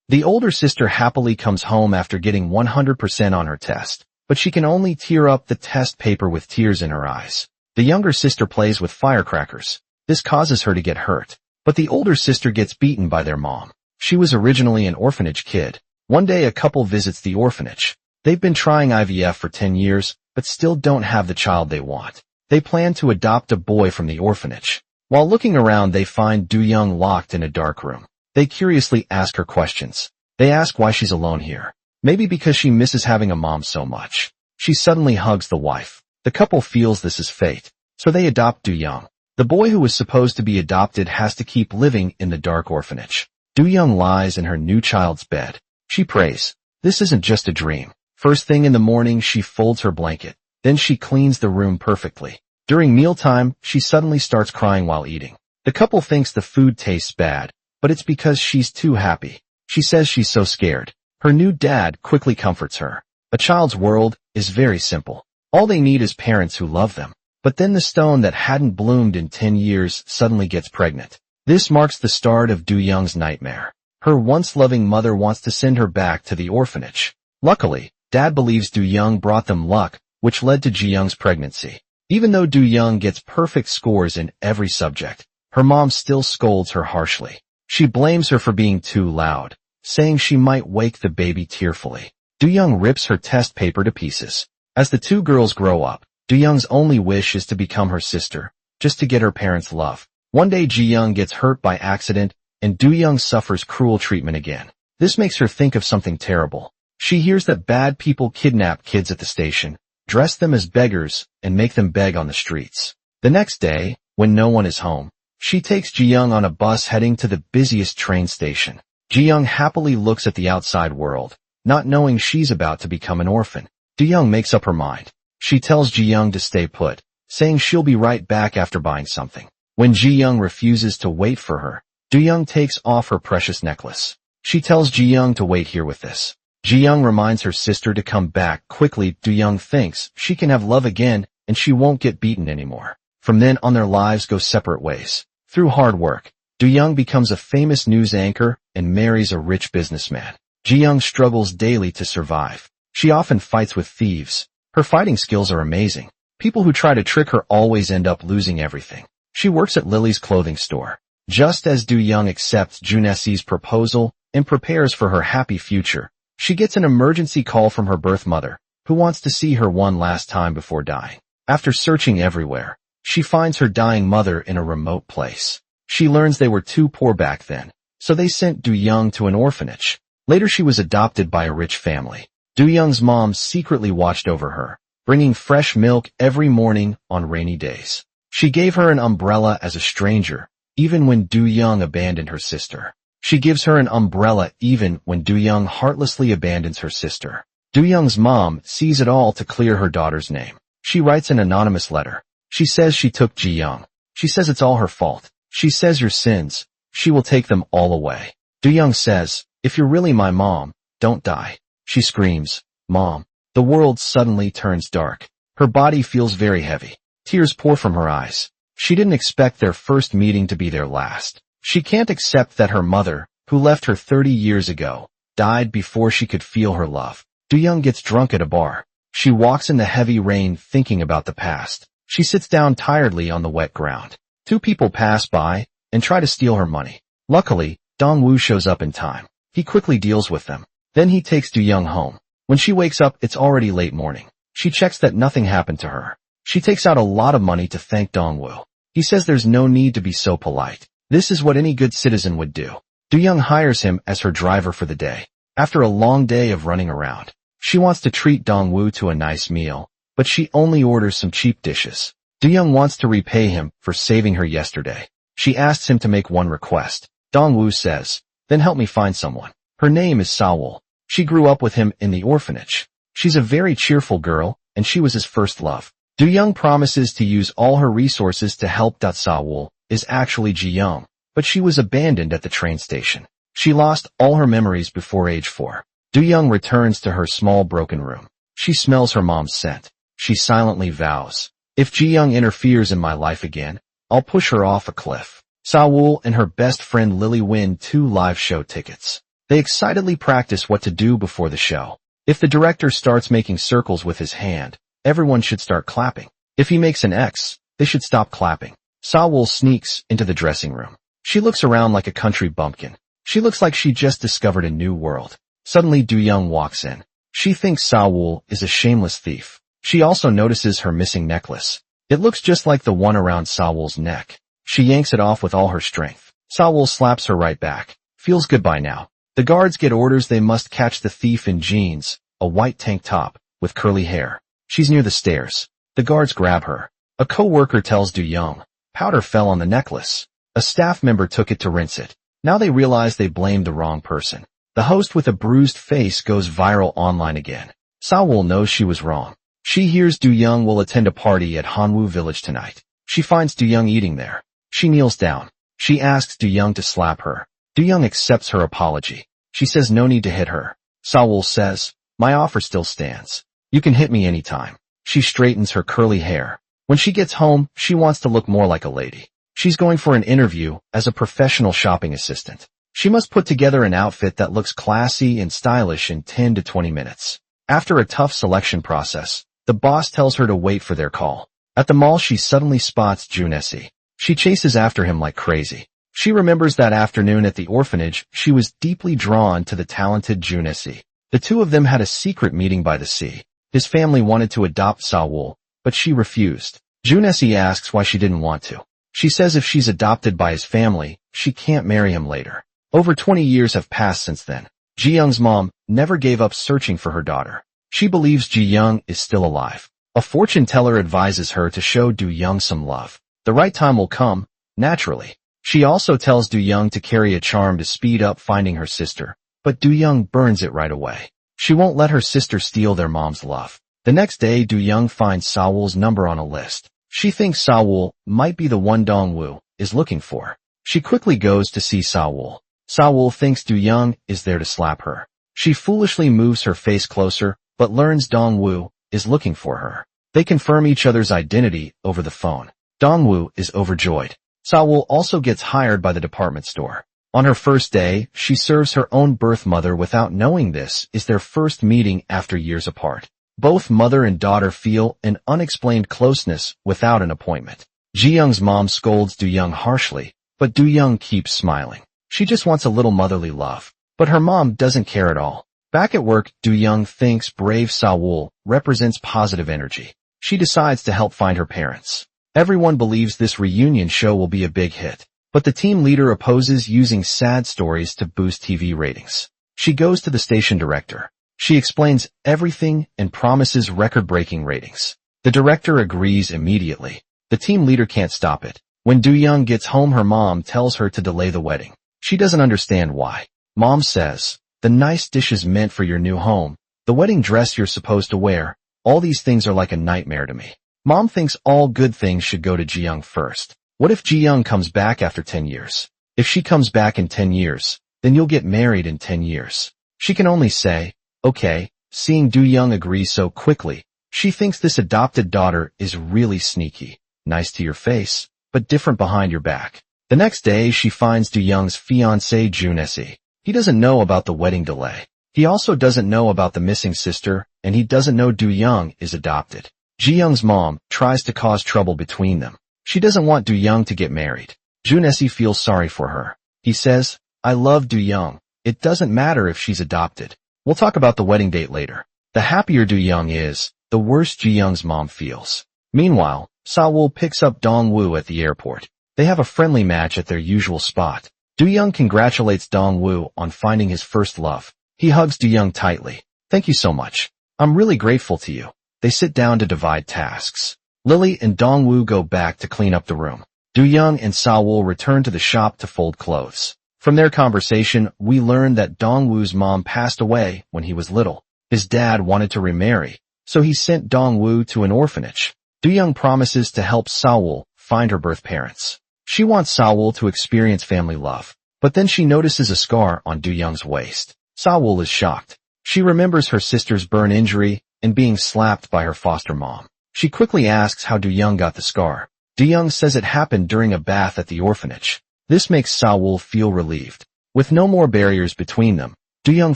The older sister happily comes home after getting 100% on her test, but she can only tear up the test paper with tears in her eyes. The younger sister plays with firecrackers. This causes her to get hurt. But the older sister gets beaten by their mom. She was originally an orphanage kid. One day a couple visits the orphanage. They've been trying IVF for 10 years, but still don't have the child they want. They plan to adopt a boy from the orphanage. While looking around, they find Do-young locked in a dark room. They curiously ask her questions. They ask why she's alone here. Maybe because she misses having a mom so much. She suddenly hugs the wife. The couple feels this is fate, so they adopt Do-young. The boy who was supposed to be adopted has to keep living in the dark orphanage. Do-young lies in her new child's bed. She prays. This isn't just a dream. First thing in the morning, she folds her blanket. Then she cleans the room perfectly. During mealtime, she suddenly starts crying while eating. The couple thinks the food tastes bad, but it's because she's too happy. She says she's so scared. Her new dad quickly comforts her. A child's world is very simple. All they need is parents who love them. But then the stone that hadn't bloomed in 10 years suddenly gets pregnant. This marks the start of Do-young's nightmare. Her once loving mother wants to send her back to the orphanage. Luckily, Dad believes Do-young brought them luck, which led to Ji-young's pregnancy. Even though Do-young gets perfect scores in every subject, her mom still scolds her harshly. She blames her for being too loud, saying she might wake the baby tearfully. Do-young rips her test paper to pieces. As the two girls grow up, Do-young's only wish is to become her sister, just to get her parents' love. One day Ji-young gets hurt by accident, and Do-young suffers cruel treatment again. This makes her think of something terrible. She hears that bad people kidnap kids at the station, dress them as beggars, and make them beg on the streets. The next day, when no one is home, she takes Ji-young on a bus heading to the busiest train station. Ji-young happily looks at the outside world, not knowing she's about to become an orphan. Do-young makes up her mind. She tells Ji-young to stay put, saying she'll be right back after buying something. When Ji-young refuses to wait for her, Do-young takes off her precious necklace. She tells Ji-young to wait here with this. Ji-young reminds her sister to come back quickly. Do-young thinks she can have love again and she won't get beaten anymore. From then on their lives go separate ways. Through hard work, Do-young becomes a famous news anchor and marries a rich businessman. Ji-young struggles daily to survive. She often fights with thieves. Her fighting skills are amazing. People who try to trick her always end up losing everything. She works at Lily's clothing store. Just as Do-young accepts Junesi's proposal and prepares for her happy future, she gets an emergency call from her birth mother, who wants to see her one last time before dying. After searching everywhere, she finds her dying mother in a remote place. She learns they were too poor back then, so they sent Do-young to an orphanage. Later she was adopted by a rich family. Do-young's mom secretly watched over her, bringing fresh milk every morning on rainy days. She gave her an umbrella as a stranger, even when Do-young abandoned her sister. She gives her an umbrella even when Do-young heartlessly abandons her sister. Do-young's mom sees it all to clear her daughter's name. She writes an anonymous letter. She says she took Ji-young. She says it's all her fault. She says your sins. She will take them all away. Do-young says, if you're really my mom, don't die. She screams, Mom. The world suddenly turns dark. Her body feels very heavy. Tears pour from her eyes. She didn't expect their first meeting to be their last. She can't accept that her mother, who left her 30 years ago, died before she could feel her love. Do-young gets drunk at a bar. She walks in the heavy rain thinking about the past. She sits down tiredly on the wet ground. Two people pass by and try to steal her money. Luckily, Dong-woo shows up in time. He quickly deals with them. Then he takes Do-young home. When she wakes up, it's already late morning. She checks that nothing happened to her. She takes out a lot of money to thank Dong-woo. He says there's no need to be so polite. This is what any good citizen would do. Do-young hires him as her driver for the day. After a long day of running around, she wants to treat Dong-woo to a nice meal, but she only orders some cheap dishes. Do-young wants to repay him for saving her yesterday. She asks him to make one request. Dong-woo says, then help me find someone. Her name is Sawol. She grew up with him in the orphanage. She's a very cheerful girl, and she was his first love. Do-young promises to use all her resources to help. Sawol is actually Ji-young, but she was abandoned at the train station. She lost all her memories before age 4. Do-young returns to her small broken room. She smells her mom's scent. She silently vows, if Ji-young interferes in my life again, I'll push her off a cliff. Sawol and her best friend Lily win 2 live show tickets. They excitedly practice what to do before the show. If the director starts making circles with his hand, everyone should start clapping. If he makes an X, they should stop clapping. Sawol sneaks into the dressing room. She looks around like a country bumpkin. She looks like she just discovered a new world. Suddenly Do-young walks in. She thinks Sawol is a shameless thief. She also notices her missing necklace. It looks just like the one around Sawol's neck. She yanks it off with all her strength. Sawol slaps her right back. Feels good by now. The guards get orders they must catch the thief in jeans, a white tank top, with curly hair. She's near the stairs. The guards grab her. A co-worker tells Do-young, powder fell on the necklace. A staff member took it to rinse it. Now they realize they blamed the wrong person. The host with a bruised face goes viral online again. Sawol knows she was wrong. She hears Do-young will attend a party at Hanwoo Village tonight. She finds Do-young eating there. She kneels down. She asks Do-young to slap her. Do-young accepts her apology. She says no need to hit her. Sawol says, my offer still stands. You can hit me anytime. She straightens her curly hair. When she gets home, she wants to look more like a lady. She's going for an interview as a professional shopping assistant. She must put together an outfit that looks classy and stylish in 10 to 20 minutes. After a tough selection process, the boss tells her to wait for their call. At the mall, she suddenly spots Junesi. She chases after him like crazy. She remembers that afternoon at the orphanage, she was deeply drawn to the talented Junesi. The two of them had a secret meeting by the sea. His family wanted to adopt Sawol, but she refused. Junesi asks why she didn't want to. She says if she's adopted by his family, she can't marry him later. Over 20 years have passed since then. Ji-young's mom never gave up searching for her daughter. She believes Ji-young is still alive. A fortune teller advises her to show Do-young some love. The right time will come, naturally. She also tells Do-young to carry a charm to speed up finding her sister, but Do-young burns it right away. She won't let her sister steal their mom's love. The next day, Do-young finds Sawol's number on a list. She thinks Sawol might be the one Dong-woo is looking for. She quickly goes to see Sawol. Sawol thinks Do-young is there to slap her. She foolishly moves her face closer, but learns Dong-woo is looking for her. They confirm each other's identity over the phone. Dong-woo is overjoyed. Sawol also gets hired by the department store. On her first day, she serves her own birth mother without knowing this is their first meeting after years apart. Both mother and daughter feel an unexplained closeness without an appointment. Ji-young's mom scolds Do-young harshly, but Do-young keeps smiling. She just wants a little motherly love. But her mom doesn't care at all. Back at work, Do-young thinks brave Sawol represents positive energy. She decides to help find her parents. Everyone believes this reunion show will be a big hit, but the team leader opposes using sad stories to boost TV ratings. She goes to the station director. She explains everything and promises record-breaking ratings. The director agrees immediately. The team leader can't stop it. When Do-young gets home, her mom tells her to delay the wedding. She doesn't understand why. Mom says, the nice dishes meant for your new home, the wedding dress you're supposed to wear, all these things are like a nightmare to me. Mom thinks all good things should go to Ji-young first. What if Ji-young comes back after 10 years? If she comes back in 10 years, then you'll get married in 10 years. She can only say, okay. Seeing Do-young agree so quickly, she thinks this adopted daughter is really sneaky. Nice to your face, but different behind your back. The next day, she finds Do-young's fiancé Junesi. He doesn't know about the wedding delay. He also doesn't know about the missing sister, and he doesn't know Do-young is adopted. Ji-young's mom tries to cause trouble between them. She doesn't want Do-young to get married. Junesi feels sorry for her. He says, I love Do-young. It doesn't matter if she's adopted. We'll talk about the wedding date later. The happier Do-young is, the worse Ji-young's mom feels. Meanwhile, Sawol picks up Dong-woo at the airport. They have a friendly match at their usual spot. Do-young congratulates Dong-woo on finding his first love. He hugs Do-young tightly. Thank you so much. I'm really grateful to you. They sit down to divide tasks. Lily and Dong-woo go back to clean up the room. Do-young and Sawol return to the shop to fold clothes. From their conversation, we learn that Dong-woo's mom passed away when he was little. His dad wanted to remarry, so he sent Dong-woo to an orphanage. Do-young promises to help Sawol find her birth parents. She wants Sawol to experience family love, but then she notices a scar on Do-young's waist. Sawol is shocked. She remembers her sister's burn injury and being slapped by her foster mom. She quickly asks how Do-young got the scar. Do-young says it happened during a bath at the orphanage. This makes Sawol feel relieved. With no more barriers between them, Do-young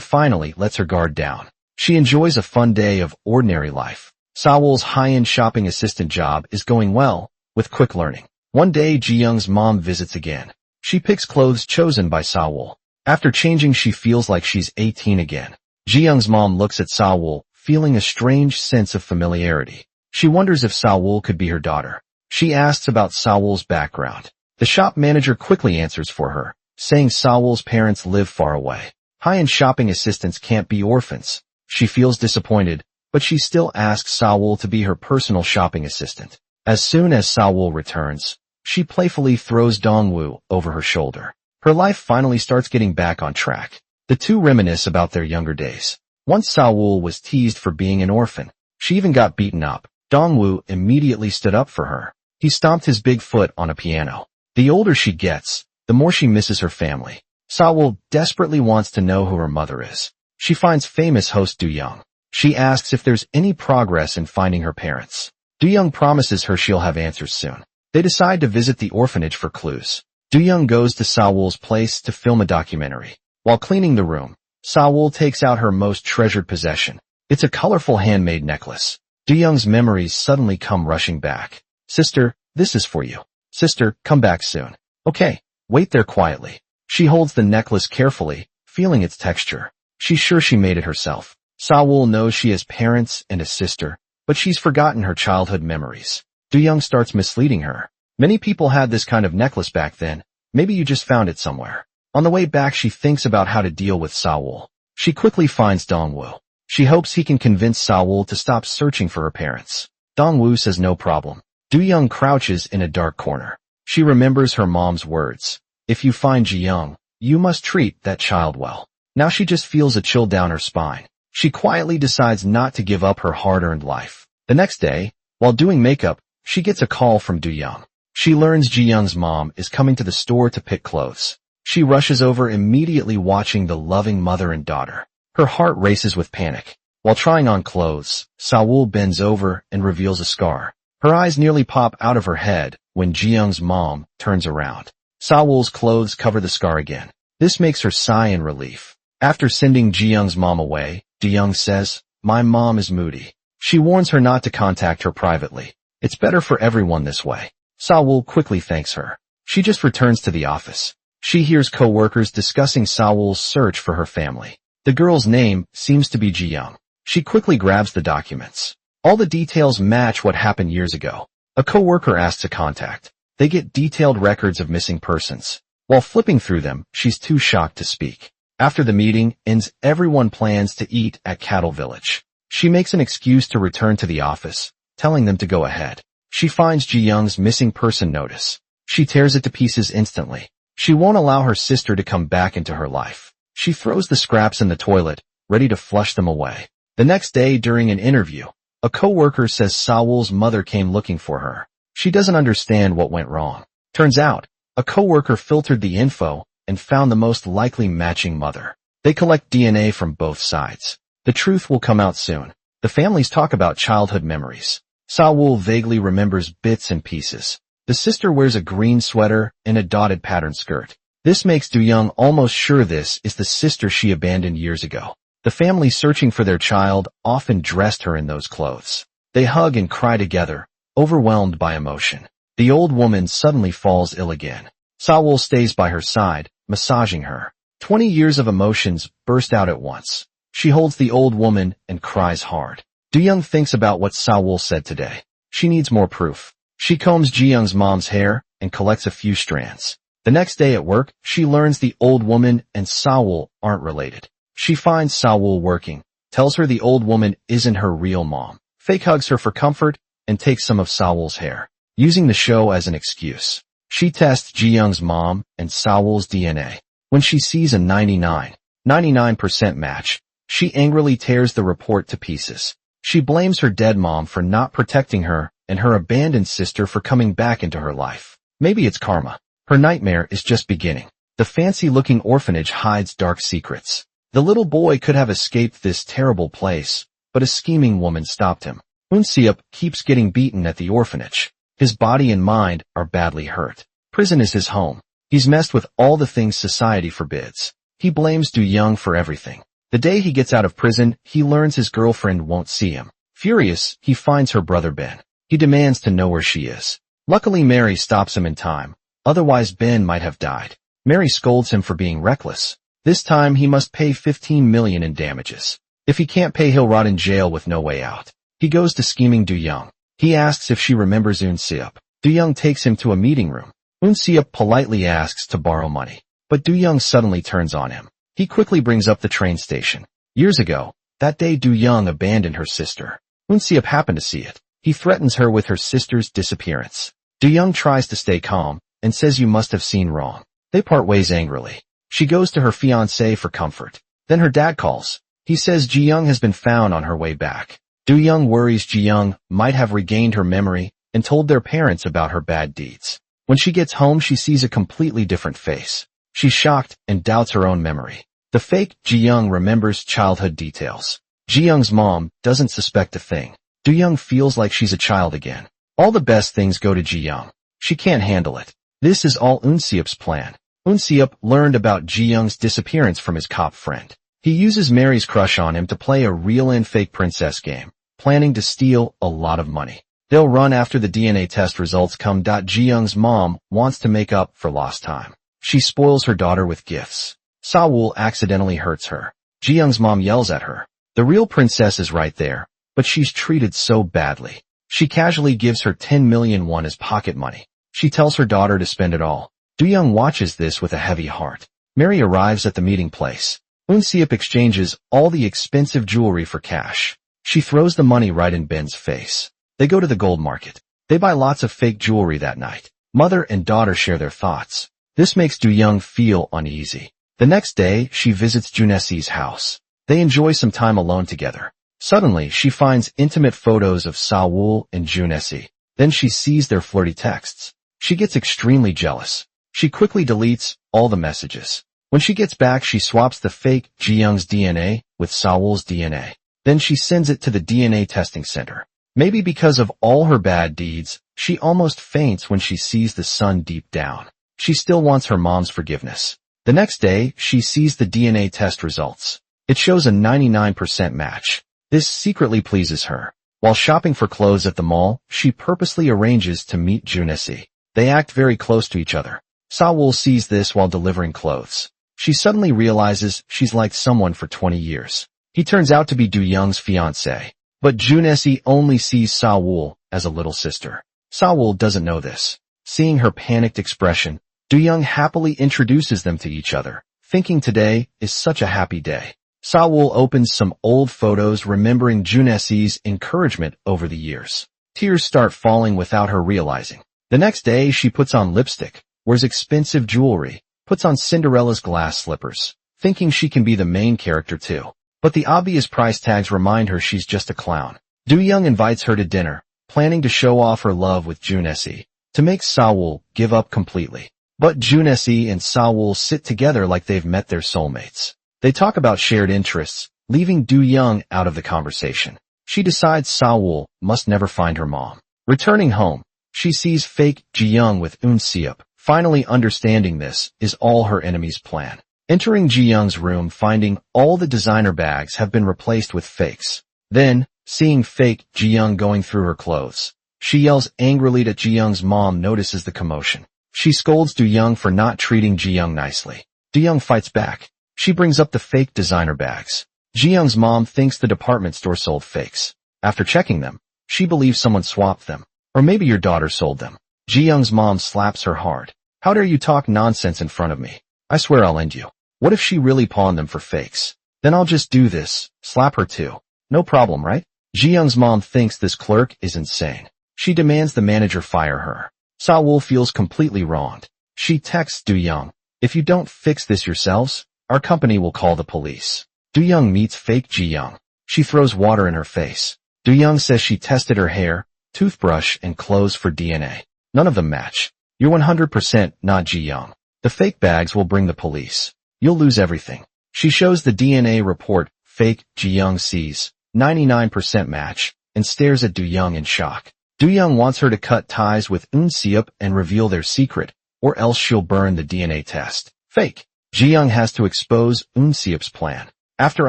finally lets her guard down. She enjoys a fun day of ordinary life. Sawol's high-end shopping assistant job is going well, with quick learning. One day, Ji-young's mom visits again. She picks clothes chosen by Sawol. After changing, she feels like she's 18 again. Ji-young's mom looks at Sawol, feeling a strange sense of familiarity. She wonders if Sawol could be her daughter. She asks about Sawol's background. The shop manager quickly answers for her, saying Sawol's parents live far away. High-end shopping assistants can't be orphans. She feels disappointed, but she still asks Sawol to be her personal shopping assistant. As soon as Sawol returns, she playfully throws Dongwoo over her shoulder. Her life finally starts getting back on track. The two reminisce about their younger days. Once Sawol was teased for being an orphan. She even got beaten up. Dongwoo immediately stood up for her. He stomped his big foot on a piano. The older she gets, the more she misses her family. Sawol desperately wants to know who her mother is. She finds famous host Do-young. She asks if there's any progress in finding her parents. Do-young promises her she'll have answers soon. They decide to visit the orphanage for clues. Do-young goes to Sawol's place to film a documentary. While cleaning the room, Sawol takes out her most treasured possession. It's a colorful handmade necklace. Do-young's memories suddenly come rushing back. Sister, this is for you. Sister, come back soon. Okay, wait there quietly. She holds the necklace carefully, feeling its texture. She's sure she made it herself. Sawol knows she has parents and a sister, but she's forgotten her childhood memories. Do-young starts misleading her. Many people had this kind of necklace back then. Maybe you just found it somewhere. On the way back, she thinks about how to deal with Sawol. She quickly finds Dongwoo. She hopes he can convince Sawol to stop searching for her parents. Dongwoo says no problem. Do-young crouches in a dark corner. She remembers her mom's words. If you find Ji-young, you must treat that child well. Now she just feels a chill down her spine. She quietly decides not to give up her hard-earned life. The next day, while doing makeup, she gets a call from Do-young. She learns Ji-young's mom is coming to the store to pick clothes. She rushes over, immediately watching the loving mother and daughter. Her heart races with panic. While trying on clothes, Sawol bends over and reveals a scar. Her eyes nearly pop out of her head when Ji-young's mom turns around. Sawol's clothes cover the scar again. This makes her sigh in relief. After sending Ji-young's mom away, Do-young says, "My mom is moody." She warns her not to contact her privately. It's better for everyone this way. Sawol quickly thanks her. She just returns to the office. She hears co-workers discussing Sawol's search for her family. The girl's name seems to be Ji-young. She quickly grabs the documents. All the details match what happened years ago. A co-worker asks to contact. They get detailed records of missing persons. While flipping through them, she's too shocked to speak. After the meeting ends, everyone plans to eat at Cattle Village. She makes an excuse to return to the office, telling them to go ahead. She finds Ji-young's missing person notice. She tears it to pieces instantly. She won't allow her sister to come back into her life. She throws the scraps in the toilet, ready to flush them away. The next day, during an interview, a co-worker says Sawol's mother came looking for her. She doesn't understand what went wrong. Turns out, a co-worker filtered the info and found the most likely matching mother. They collect DNA from both sides. The truth will come out soon. The families talk about childhood memories. Sawol vaguely remembers bits and pieces. The sister wears a green sweater and a dotted pattern skirt. This makes Do-young almost sure this is the sister she abandoned years ago. The family searching for their child often dressed her in those clothes. They hug and cry together, overwhelmed by emotion. The old woman suddenly falls ill again. Sawol stays by her side, massaging her. 20 years of emotions burst out at once. She holds the old woman and cries hard. Do-young thinks about what Sawol said today. She needs more proof. She combs Ji-young's mom's hair and collects a few strands. The next day at work, she learns the old woman and Sawol aren't related. She finds Sawol working, tells her the old woman isn't her real mom, fake hugs her for comfort, and takes some of Sawol's hair. Using the show as an excuse, she tests Ji-young's mom and Sawol's DNA. When she sees a 99% match, she angrily tears the report to pieces. She blames her dead mom for not protecting her and her abandoned sister for coming back into her life. Maybe it's karma. Her nightmare is just beginning. The fancy-looking orphanage hides dark secrets. The little boy could have escaped this terrible place, but a scheming woman stopped him. Eun-seop keeps getting beaten at the orphanage. His body and mind are badly hurt. Prison is his home. He's messed with all the things society forbids. He blames Do Young for everything. The day he gets out of prison, he learns his girlfriend won't see him. Furious, he finds her brother Ben. He demands to know where she is. Luckily, Mary stops him in time. Otherwise, Ben might have died. Mary scolds him for being reckless. This time, he must pay $15 million in damages. If he can't pay, he'll rot in jail with no way out. He goes to scheming Do Young. He asks if she remembers Eun Seop. Do Young takes him to a meeting room. Eun Seop politely asks to borrow money. But Do Young suddenly turns on him. He quickly brings up the train station. Years ago, that day Do Young abandoned her sister. Eun Seop happened to see it. He threatens her with her sister's disappearance. Do Young tries to stay calm and says you must have seen wrong. They part ways angrily. She goes to her fiancé for comfort. Then her dad calls. He says Ji Young has been found on her way back. Do Young worries Ji Young might have regained her memory and told their parents about her bad deeds. When she gets home, she sees a completely different face. She's shocked and doubts her own memory. The fake Ji Young remembers childhood details. Ji Young's mom doesn't suspect a thing. Do Young feels like she's a child again. All the best things go to Ji Young. She can't handle it. This is all Eun Seop's plan. Eun Seop learned about Ji Young's disappearance from his cop friend. He uses Mary's crush on him to play a real and fake princess game, planning to steal a lot of money. They'll run after the DNA test results come. Ji Young's mom wants to make up for lost time. She spoils her daughter with gifts. Sa-woo accidentally hurts her. Ji Young's mom yells at her. The real princess is right there, but she's treated so badly. She casually gives her 10 million won as pocket money. She tells her daughter to spend it all. Do Young watches this with a heavy heart. Mary arrives at the meeting place. Eun Seop exchanges all the expensive jewelry for cash. She throws the money right in Ben's face. They go to the gold market. They buy lots of fake jewelry that night. Mother and daughter share their thoughts. This makes Do Young feel uneasy. The next day, she visits Junesi's house. They enjoy some time alone together. Suddenly, she finds intimate photos of Sa-woo and Junesi. Then she sees their flirty texts. She gets extremely jealous. She quickly deletes all the messages. When she gets back, she swaps the fake Ji Young's DNA with Sa-woo's DNA. Then she sends it to the DNA testing center. Maybe because of all her bad deeds, she almost faints when she sees the son deep down. She still wants her mom's forgiveness. The next day, she sees the DNA test results. It shows a 99% match. This secretly pleases her. While shopping for clothes at the mall, she purposely arranges to meet Junesi. They act very close to each other. Sa-woo sees this while delivering clothes. She suddenly realizes she's liked someone for 20 years. He turns out to be Do Young's fiancé. But Junesi only sees Sa-woo as a little sister. Sa-woo doesn't know this. Seeing her panicked expression, Do Young happily introduces them to each other, thinking today is such a happy day. Sa-woo opens some old photos remembering Junesi's encouragement over the years. Tears start falling without her realizing. The next day, she puts on lipstick, wears expensive jewelry, puts on Cinderella's glass slippers, thinking she can be the main character too. But the obvious price tags remind her she's just a clown. Do Young invites her to dinner, planning to show off her love with Junesi, to make Sa-woo give up completely. But Junesi and Sa-woo sit together like they've met their soulmates. They talk about shared interests, leaving Do Young out of the conversation. She decides Sa-woo must never find her mom. Returning home, she sees fake Ji Young with Eun Seop. Finally understanding this is all her enemy's plan. Entering Ji Young's room, finding all the designer bags have been replaced with fakes. Then, seeing fake Ji Young going through her clothes, she yells angrily that Ji Young's mom notices the commotion. She scolds Do Young for not treating Ji Young nicely. Do Young fights back. She brings up the fake designer bags. Ji Young's mom thinks the department store sold fakes. After checking them, she believes someone swapped them. Or maybe your daughter sold them. Ji Young's mom slaps her hard. How dare you talk nonsense in front of me? I swear I'll end you. What if she really pawned them for fakes? Then I'll just do this. Slap her too. No problem, right? Ji Young's mom thinks this clerk is insane. She demands the manager fire her. Sa-woo feels completely wronged. She texts Do Young, if you don't fix this yourselves, our company will call the police. Do Young meets fake Ji Young. She throws water in her face. Do Young says she tested her hair, toothbrush, and clothes for DNA. None of them match. You're 100% not Ji Young. The fake bags will bring the police. You'll lose everything. She shows the DNA report fake Ji Young sees, 99% match, and stares at Do Young in shock. Do Young wants her to cut ties with Eun Seop and reveal their secret, or else she'll burn the DNA test. Fake. Ji-young has to expose Eun-seop's plan. After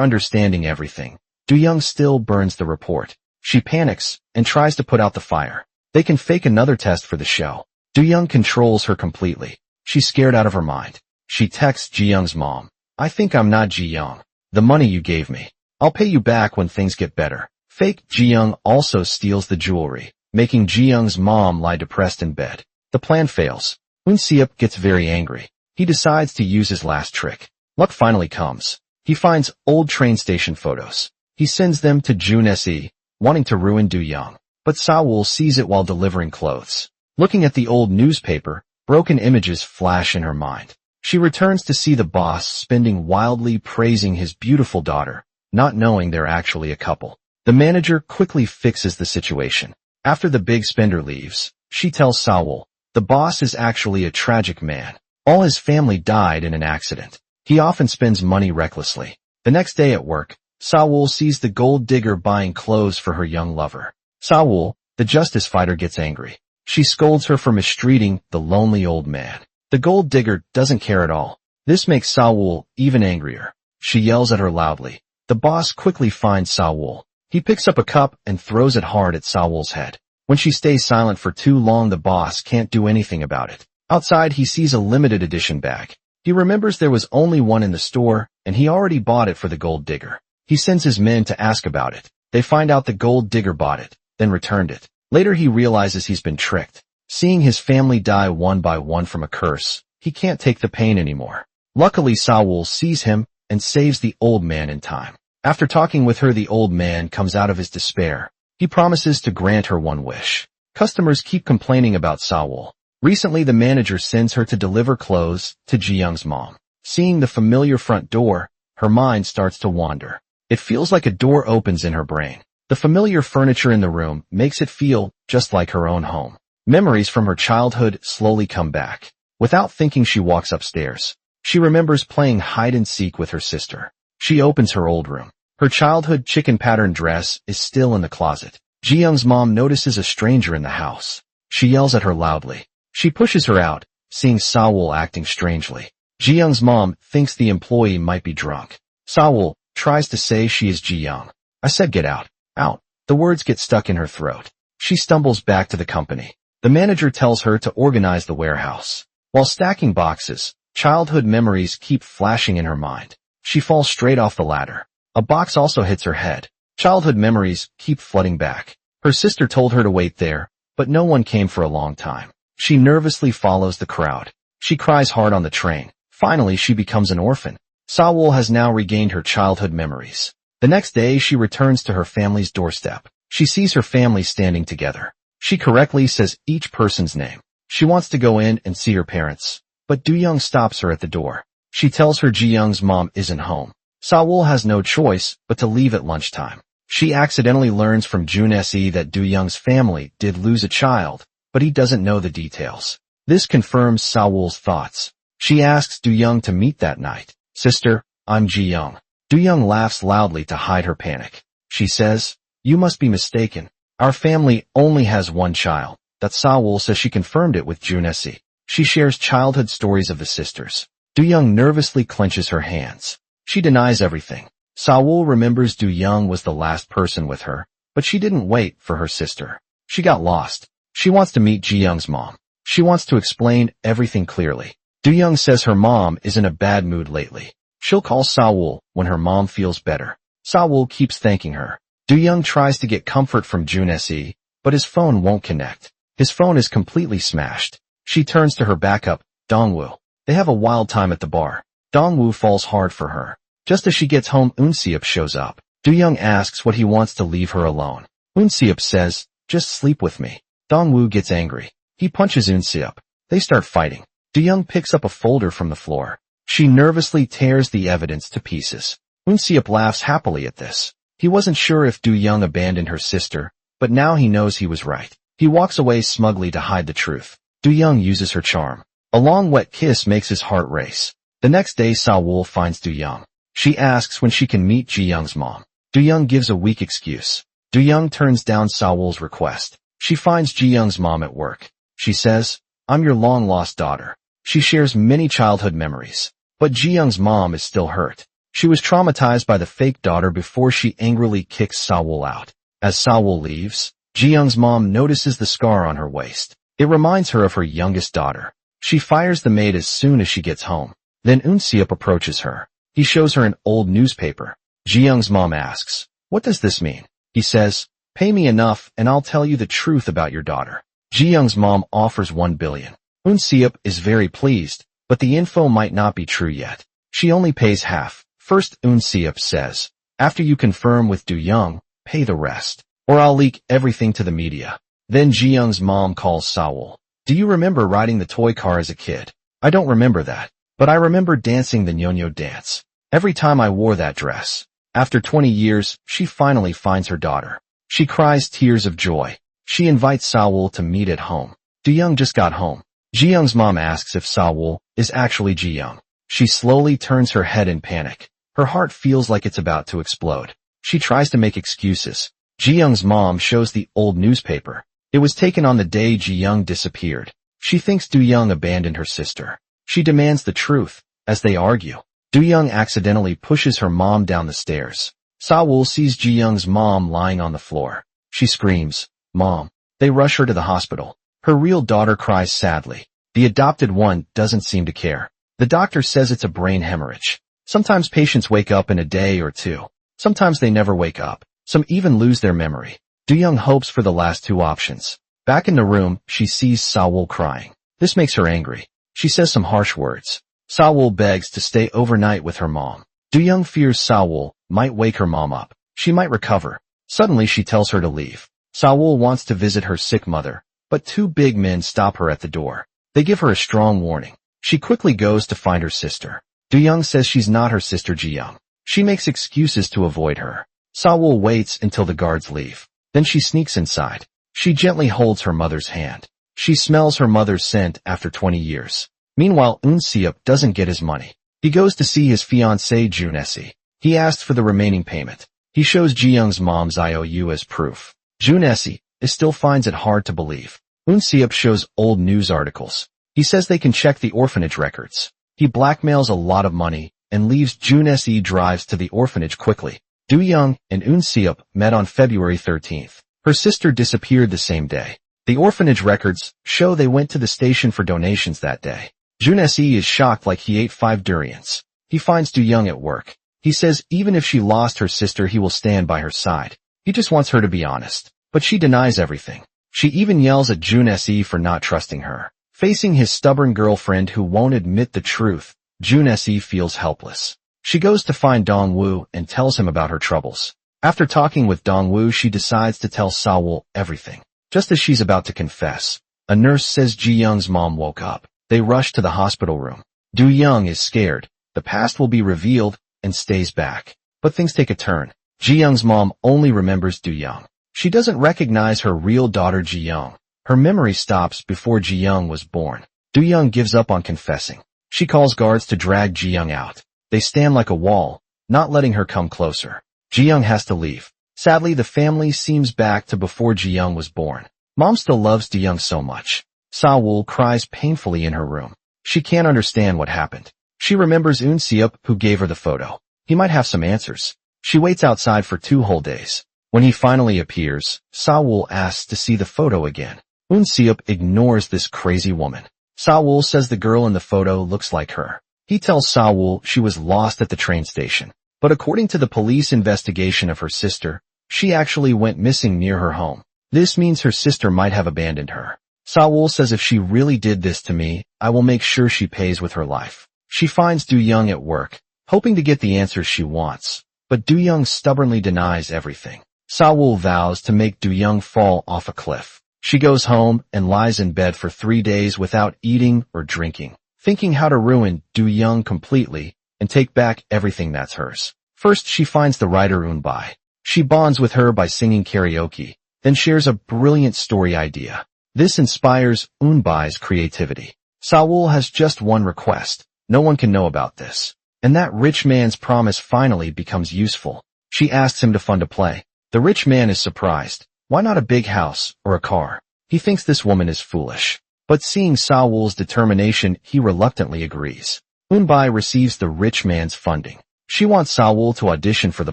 understanding everything, Do-young still burns the report. She panics and tries to put out the fire. They can fake another test for the show. Do-young controls her completely. She's scared out of her mind. She texts Ji-young's mom. I think I'm not Ji-young. The money you gave me. I'll pay you back when things get better. Fake Ji-young also steals the jewelry, making Ji-young's mom lie depressed in bed. The plan fails. Eun-seop gets very angry. He decides to use his last trick. Luck finally comes. He finds old train station photos. He sends them to Jun-se, wanting to ruin Do-young. But Sa-woo sees it while delivering clothes. Looking at the old newspaper, broken images flash in her mind. She returns to see the boss spending wildly praising his beautiful daughter, not knowing they're actually a couple. The manager quickly fixes the situation. After the big spender leaves, she tells Sa-woo, the boss is actually a tragic man. All his family died in an accident. He often spends money recklessly. The next day at work, Sa-woo sees the gold digger buying clothes for her young lover. Sa-woo, the justice fighter, gets angry. She scolds her for mistreating the lonely old man. The gold digger doesn't care at all. This makes Sa-woo even angrier. She yells at her loudly. The boss quickly finds Sa-woo. He picks up a cup and throws it hard at Sa-woo's head. When she stays silent for too long, the boss can't do anything about it. Outside, he sees a limited edition bag. He remembers there was only one in the store, and he already bought it for the gold digger. He sends his men to ask about it. They find out the gold digger bought it, then returned it. Later he realizes he's been tricked. Seeing his family die one by one from a curse, he can't take the pain anymore. Luckily, Sa-woo sees him and saves the old man in time. After talking with her, the old man comes out of his despair. He promises to grant her one wish. Customers keep complaining about Sa-woo. Recently, the manager sends her to deliver clothes to Ji-young's mom. Seeing the familiar front door, her mind starts to wander. It feels like a door opens in her brain. The familiar furniture in the room makes it feel just like her own home. Memories from her childhood slowly come back. Without thinking, she walks upstairs. She remembers playing hide-and-seek with her sister. She opens her old room. Her childhood chicken pattern dress is still in the closet. Ji-young's mom notices a stranger in the house. She yells at her loudly. She pushes her out, seeing Sa-woo acting strangely. Ji-young's mom thinks the employee might be drunk. Sa-woo tries to say she is Ji-young. I said get out. Out. The words get stuck in her throat. She stumbles back to the company. The manager tells her to organize the warehouse. While stacking boxes, childhood memories keep flashing in her mind. She falls straight off the ladder. A box also hits her head. Childhood memories keep flooding back. Her sister told her to wait there, but no one came for a long time. She nervously follows the crowd. She cries hard on the train. Finally, she becomes an orphan. Sa-woo has now regained her childhood memories. The next day, she returns to her family's doorstep. She sees her family standing together. She correctly says each person's name. She wants to go in and see her parents, but Do-young stops her at the door. She tells her Ji-young's mom isn't home. Sa-woo has no choice but to leave at lunchtime. She accidentally learns from Jun-se that Do-young's family did lose a child, but he doesn't know the details. This confirms Sa-woo's thoughts. She asks Do-young to meet that night. Sister, I'm Ji-young. Do-young laughs loudly to hide her panic. She says, you must be mistaken. Our family only has one child. That Sa-woo says she confirmed it with Jun-se. She shares childhood stories of the sisters. Do-young nervously clenches her hands. She denies everything. Sa-woo remembers Do-young was the last person with her, but she didn't wait for her sister. She got lost. She wants to meet Ji-young's mom. She wants to explain everything clearly. Do-young says her mom is in a bad mood lately. She'll call Sa-woo when her mom feels better. Sa-woo keeps thanking her. Do-young tries to get comfort from Jun-se, but his phone won't connect. His phone is completely smashed. She turns to her backup, Dong-woo. They have a wild time at the bar. Dong-woo falls hard for her. Just as she gets home, Eun-seop shows up. Do-young asks what he wants to leave her alone. Eun-seop says, just sleep with me. Dong-woo gets angry. He punches Eun-seop. They start fighting. Do-young picks up a folder from the floor. She nervously tears the evidence to pieces. Eun-seop laughs happily at this. He wasn't sure if Do-young abandoned her sister, but now he knows he was right. He walks away smugly to hide the truth. Do-young uses her charm. A long wet kiss makes his heart race. The next day, Sa-woo finds Do-young. She asks when she can meet Ji-young's mom. Do-young gives a weak excuse. Do-young turns down Sa-woo's request. She finds Ji-young's mom at work. She says, I'm your long-lost daughter. She shares many childhood memories. But Ji-young's mom is still hurt. She was traumatized by the fake daughter before she angrily kicks Sa-woo out. As Sa-woo leaves, Ji-young's mom notices the scar on her waist. It reminds her of her youngest daughter. She fires the maid as soon as she gets home. Then Eun-seop approaches her. He shows her an old newspaper. Ji-young's mom asks, "What does this mean?" He says, "Pay me enough and I'll tell you the truth about your daughter." Ji-young's mom offers 1 billion. Eun-seop is very pleased, but the info might not be true yet. She only pays half. First, Eun-seop says, "After you confirm with Do-young, pay the rest, or I'll leak everything to the media." Then Ji-young's mom calls Sa-woo. "Do you remember riding the toy car as a kid?" "I don't remember that, but I remember dancing the Nyo-Nyo dance. Every time I wore that dress." After 20 years, she finally finds her daughter. She cries tears of joy. She invites Sa-woo to meet at home. Do-young just got home. Ji-young's mom asks if Sa-woo is actually Ji-young. She slowly turns her head in panic. Her heart feels like it's about to explode. She tries to make excuses. Ji-young's mom shows the old newspaper. It was taken on the day Ji-young disappeared. She thinks Do-young abandoned her sister. She demands the truth. As they argue, Do-young accidentally pushes her mom down the stairs. Sa-woo sees Ji-young's mom lying on the floor. She screams, "Mom." They rush her to the hospital. Her real daughter cries sadly. The adopted one doesn't seem to care. The doctor says it's a brain hemorrhage. Sometimes patients wake up in a day or two. Sometimes they never wake up. Some even lose their memory. Do-young hopes for the last two options. Back in the room, she sees Sa-woo crying. This makes her angry. She says some harsh words. Sa-woo begs to stay overnight with her mom. Do-young fears Sa-woo might wake her mom up. She might recover. Suddenly she tells her to leave. Sa-woo wants to visit her sick mother, but two big men stop her at the door. They give her a strong warning. She quickly goes to find her sister. Do-young says she's not her sister Ji-young. She makes excuses to avoid her. Sa-woo waits until the guards leave. Then she sneaks inside. She gently holds her mother's hand. She smells her mother's scent after 20 years. Meanwhile, Eun-seop doesn't get his money. He goes to see his fiancée Jun-esi. He asks for the remaining payment. He shows Ji-young's mom's IOU as proof. Jun-esi still finds it hard to believe. Eun-seop shows old news articles. He says they can check the orphanage records. He blackmails a lot of money and leaves Jun-esi drives to the orphanage quickly. Do-young and Eun-seop met on February 13th. Her sister disappeared the same day. The orphanage records show they went to the station for donations that day. Jun-esi is shocked like he ate 5 durians. He finds Do-young at work. He says even if she lost her sister he will stand by her side. He just wants her to be honest. But she denies everything. She even yells at Jun-esi for not trusting her. Facing his stubborn girlfriend who won't admit the truth, Jun-esi feels helpless. She goes to find Dong-woo and tells him about her troubles. After talking with Dong-woo she decides to tell Sa-woo everything. Just as she's about to confess, a nurse says Ji-young's mom woke up. They rush to the hospital room. Do-young is scared. The past will be revealed and stays back. But things take a turn. Ji-young's mom only remembers Do-young. She doesn't recognize her real daughter Ji-young. Her memory stops before Ji-young was born. Do-young gives up on confessing. She calls guards to drag Ji-young out. They stand like a wall, not letting her come closer. Ji-young has to leave. Sadly, the family seems back to before Ji-young was born. Mom still loves Do-young so much. Sa-woo cries painfully in her room. She can't understand what happened. She remembers Eun-seop who gave her the photo. He might have some answers. She waits outside for 2 whole days. When he finally appears, Sa-woo asks to see the photo again. Eun-seop ignores this crazy woman. Sa-woo says the girl in the photo looks like her. He tells Sa-woo she was lost at the train station. But according to the police investigation of her sister, she actually went missing near her home. This means her sister might have abandoned her. Sa-woo says if she really did this to me, I will make sure she pays with her life. She finds Do-young at work, hoping to get the answers she wants. But Do-young stubbornly denies everything. Sa-woo vows to make Do-young fall off a cliff. She goes home and lies in bed for 3 days without eating or drinking, thinking how to ruin Do-young completely and take back everything that's hers. First, she finds the writer Eun-bai. She bonds with her by singing karaoke, then shares a brilliant story idea. This inspires Eun-bai's creativity. Sa-woo has just one request. No one can know about this. And that rich man's promise finally becomes useful. She asks him to fund a play. The rich man is surprised. Why not a big house or a car? He thinks this woman is foolish. But seeing Sawol's determination, he reluctantly agrees. Eunbai receives the rich man's funding. She wants Sawol to audition for the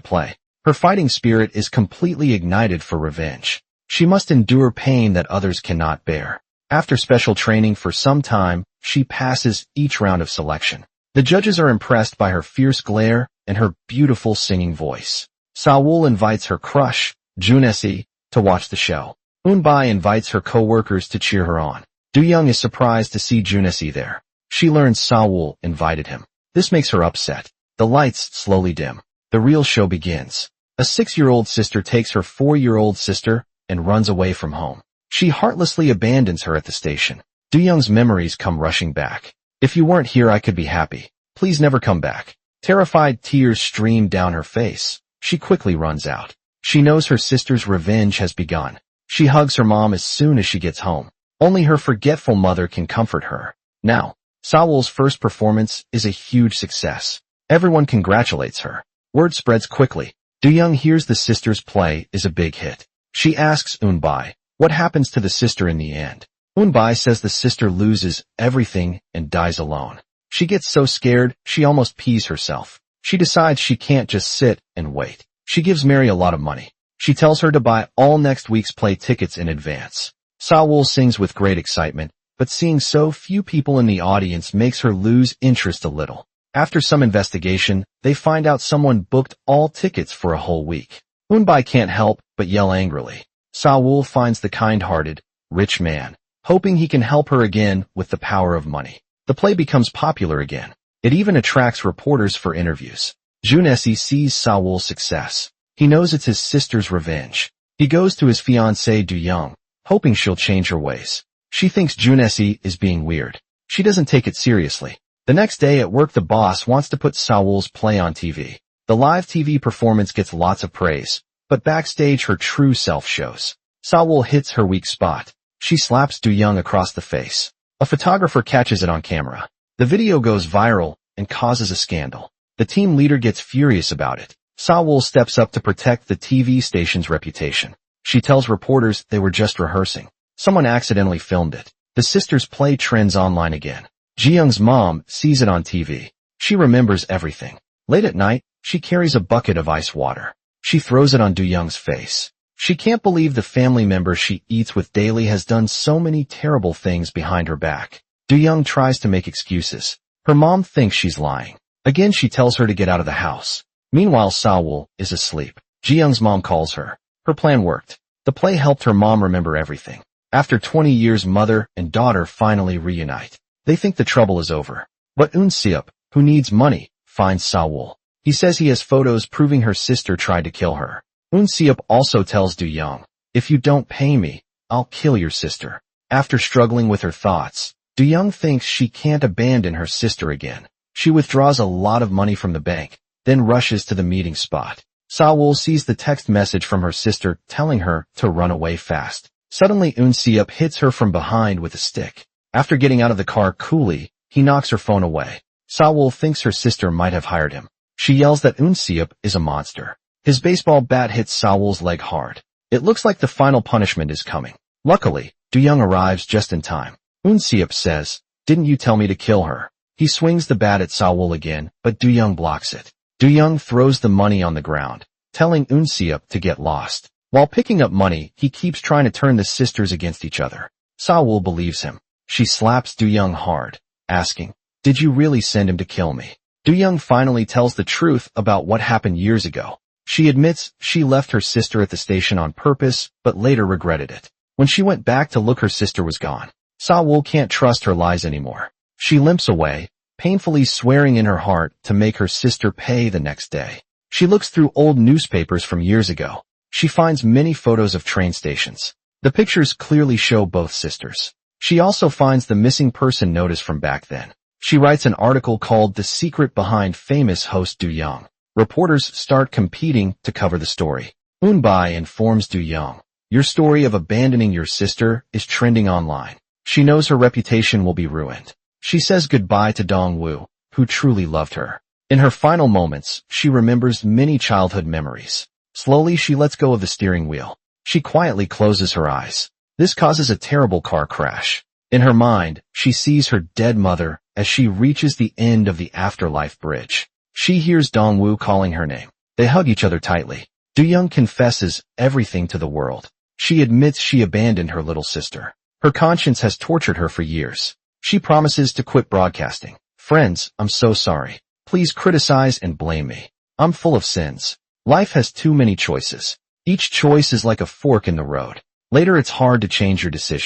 play. Her fighting spirit is completely ignited for revenge. She must endure pain that others cannot bear. After special training for some time, she passes each round of selection. The judges are impressed by her fierce glare and her beautiful singing voice. Sawol invites her crush, Junesi, to watch the show. Eunbai invites her co-workers to cheer her on. Do-young is surprised to see Junesi there. She learns Sawol invited him. This makes her upset. The lights slowly dim. The real show begins. A 6-year-old sister takes her 4-year-old sister and runs away from home. She heartlessly abandons her at the station. Do-young's memories come rushing back. If you weren't here, I could be happy. Please never come back. Terrified tears stream down her face. She quickly runs out. She knows her sister's revenge has begun. She hugs her mom as soon as she gets home. Only her forgetful mother can comfort her. Now, Sawol's first performance is a huge success. Everyone congratulates her. Word spreads quickly. Do-young hears the sister's play is a big hit. She asks Eunbai, what happens to the sister in the end? Eunbai says the sister loses everything and dies alone. She gets so scared, she almost pees herself. She decides she can't just sit and wait. She gives Mary a lot of money. She tells her to buy all next week's play tickets in advance. Sawol sings with great excitement, but seeing so few people in the audience makes her lose interest a little. After some investigation, they find out someone booked all tickets for a whole week. Eunbai can't help but yell angrily. Sawol finds the kind-hearted, rich man, hoping he can help her again with the power of money. The play becomes popular again. It even attracts reporters for interviews. Junesi sees Sawol's success. He knows it's his sister's revenge. He goes to his fiancée Do-young, hoping she'll change her ways. She thinks Junesi is being weird. She doesn't take it seriously. The next day at work, the boss wants to put Sawol's play on TV. The live TV performance gets lots of praise, but backstage her true self shows. Sawol hits her weak spot. She slaps Do-young across the face. A photographer catches it on camera. The video goes viral and causes a scandal. The team leader gets furious about it. Sawol steps up to protect the TV station's reputation. She tells reporters they were just rehearsing. Someone accidentally filmed it. The sisters' play trends online again. Ji-young's mom sees it on TV. She remembers everything. Late at night, she carries a bucket of ice water. She throws it on Do-young's face. She can't believe the family member she eats with daily has done so many terrible things behind her back. Do-young tries to make excuses. Her mom thinks she's lying. Again, she tells her to get out of the house. Meanwhile, Sawol is asleep. Ji-young's mom calls her. Her plan worked. The play helped her mom remember everything. After 20 years, mother and daughter finally reunite. They think the trouble is over. But Eun-seop, who needs money, finds Sawol. He says he has photos proving her sister tried to kill her. Eun-seop also tells Do-young, if you don't pay me, I'll kill your sister. After struggling with her thoughts, Do-young thinks she can't abandon her sister again. She withdraws a lot of money from the bank, then rushes to the meeting spot. Sawol sees the text message from her sister telling her to run away fast. Suddenly, Eun-seop hits her from behind with a stick. After getting out of the car coolly, he knocks her phone away. Sawol thinks her sister might have hired him. She yells that Eun-seop is a monster. His baseball bat hits Sawol's leg hard. It looks like the final punishment is coming. Luckily, Do-young arrives just in time. Eun-seop says, didn't you tell me to kill her? He swings the bat at Sawol again, but Do-young blocks it. Do-young throws the money on the ground, telling Eun-seop to get lost. While picking up money, he keeps trying to turn the sisters against each other. Sawol believes him. She slaps Do-young hard, asking, did you really send him to kill me? Do-young finally tells the truth about what happened years ago. She admits she left her sister at the station on purpose, but later regretted it. When she went back to look, her sister was gone. Sawol can't trust her lies anymore. She limps away, painfully swearing in her heart to make her sister pay the next day. She looks through old newspapers from years ago. She finds many photos of train stations. The pictures clearly show both sisters. She also finds the missing person notice from back then. She writes an article called The Secret Behind Famous Host Do-young. Reporters start competing to cover the story. Eunbai informs Do-young, your story of abandoning your sister is trending online. She knows her reputation will be ruined. She says goodbye to Dong-woo, who truly loved her. In her final moments, she remembers many childhood memories. Slowly, she lets go of the steering wheel. She quietly closes her eyes. This causes a terrible car crash. In her mind, she sees her dead mother as she reaches the end of the afterlife bridge. She hears Dongwoo calling her name. They hug each other tightly. Do-young confesses everything to the world. She admits she abandoned her little sister. Her conscience has tortured her for years. She promises to quit broadcasting. Friends, I'm so sorry. Please criticize and blame me. I'm full of sins. Life has too many choices. Each choice is like a fork in the road. Later it's hard to change your decision.